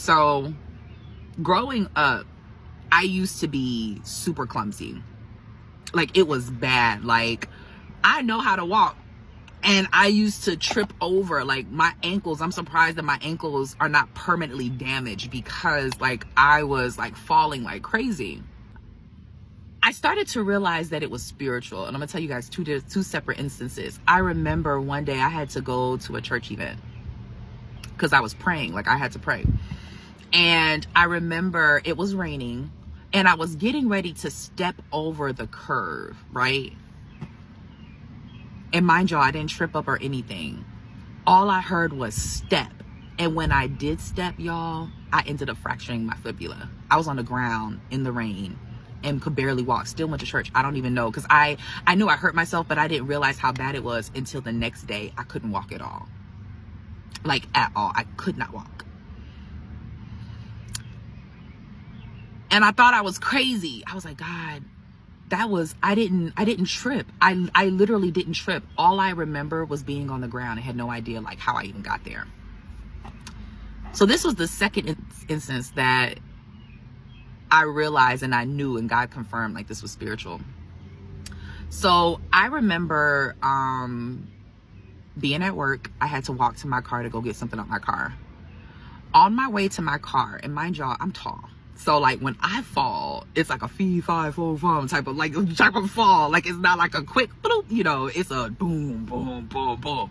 So growing up, I used to be super clumsy. Like, it was bad. Like, I know how to walk, and I used to trip over, like, my ankles. I'm surprised that my ankles are not permanently damaged, because like I was like falling like crazy. I started to realize that it was spiritual, and I'm gonna tell you guys two separate instances. I remember one day I had to go to a church event because I was praying. Like, I had to pray, and I remember it was raining, and I was getting ready to step over the curve, right? And mind you, I didn't trip up or anything. All I heard was step. And when I did step, y'all, I ended up fracturing my fibula. I was on the ground in the rain and could barely walk. Still went to church. I don't even know, because I knew I hurt myself, but I didn't realize how bad it was until the next day. I couldn't walk at all. Like, at all. I could not walk. And I thought I was crazy. I was like, God, I didn't trip. I literally didn't trip. All I remember was being on the ground. I had no idea like how I even got there. So this was the second instance that I realized, and I knew, and God confirmed, like, this was spiritual. So I remember being at work. I had to walk to my car to go get something out my car. On my way to my car, and mind y'all, I'm tall. So like when I fall, it's like a fee, fi, fo, fum type of fall. Like, it's not like a quick bloop, you know, it's a boom, boom, boom, boom.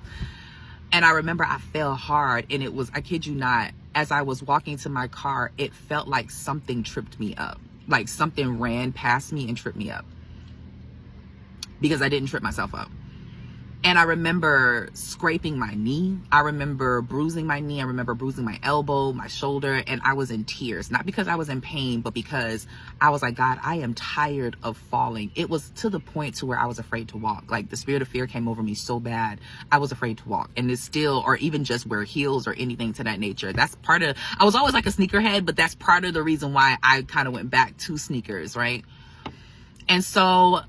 And I remember I fell hard, and it was, I kid you not, as I was walking to my car, it felt like something tripped me up. Like something ran past me and tripped me up, because I didn't trip myself up. And I remember scraping my knee. I remember bruising my knee. I remember bruising my elbow, my shoulder, and I was in tears. Not because I was in pain, but because I was like, God, I am tired of falling. It was to the point to where I was afraid to walk. Like, the spirit of fear came over me so bad, I was afraid to walk. And it's still, or even just wear heels or anything to that nature. That's part of, I was always like a sneakerhead, but that's part of the reason why I kind of went back to sneakers, right? And so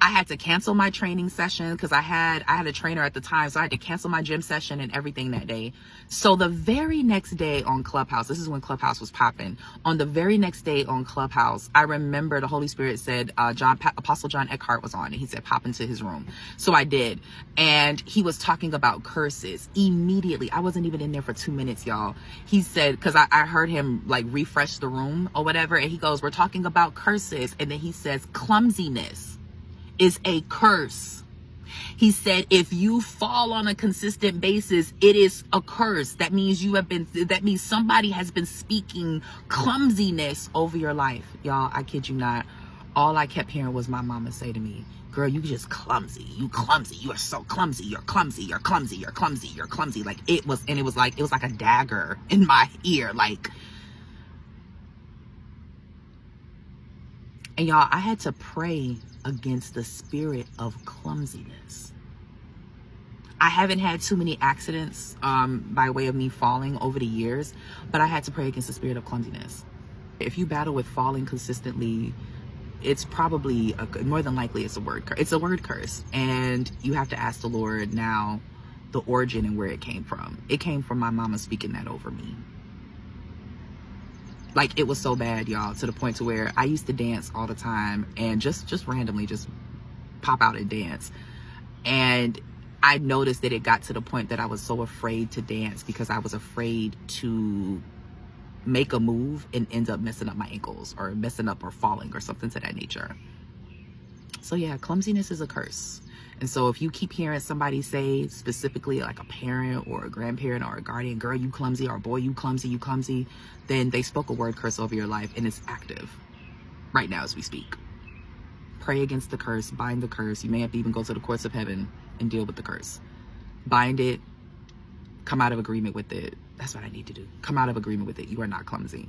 I had to cancel my training session, because I had a trainer at the time, so I had to cancel my gym session and everything that day. So the very next day on Clubhouse, this is when Clubhouse was popping. On the very next day on Clubhouse, I remember the Holy Spirit said, Apostle John Eckhart was on, and he said, pop into his room. So I did, and he was talking about curses. Immediately, I wasn't even in there for 2 minutes, y'all. He said, because I heard him like refresh the room or whatever, and he goes, we're talking about curses, and then he says, clumsiness is a curse. He said, if you fall on a consistent basis, it is a curse. That means somebody has been speaking clumsiness over your life. Y'all, I kid you not. All I kept hearing was my mama say to me, girl, you just clumsy. You clumsy. You are so clumsy. You're clumsy. You're clumsy. You're clumsy. You're clumsy. Like, it was like a dagger in my ear. Like, and y'all, I had to pray against the spirit of clumsiness. I haven't had too many accidents by way of me falling over the years, but I had to pray against the spirit of clumsiness. If you battle with falling consistently, it's probably, more than likely, it's a word curse. And you have to ask the Lord now the origin and where it came from. It came from my mama speaking that over me. Like, it was so bad, y'all, to the point to where I used to dance all the time, and just randomly just pop out and dance. And I noticed that it got to the point that I was so afraid to dance, because I was afraid to make a move and end up messing up my ankles, or messing up or falling or something to that nature. So yeah, clumsiness is a curse. And so if you keep hearing somebody say, specifically like a parent or a grandparent or a guardian, girl, you clumsy, or boy, you clumsy, then they spoke a word curse over your life, and it's active right now as we speak. Pray against the curse, bind the curse. You may have to even go to the courts of heaven and deal with the curse. Bind it, come out of agreement with it. That's what I need to do. Come out of agreement with it. You are not clumsy.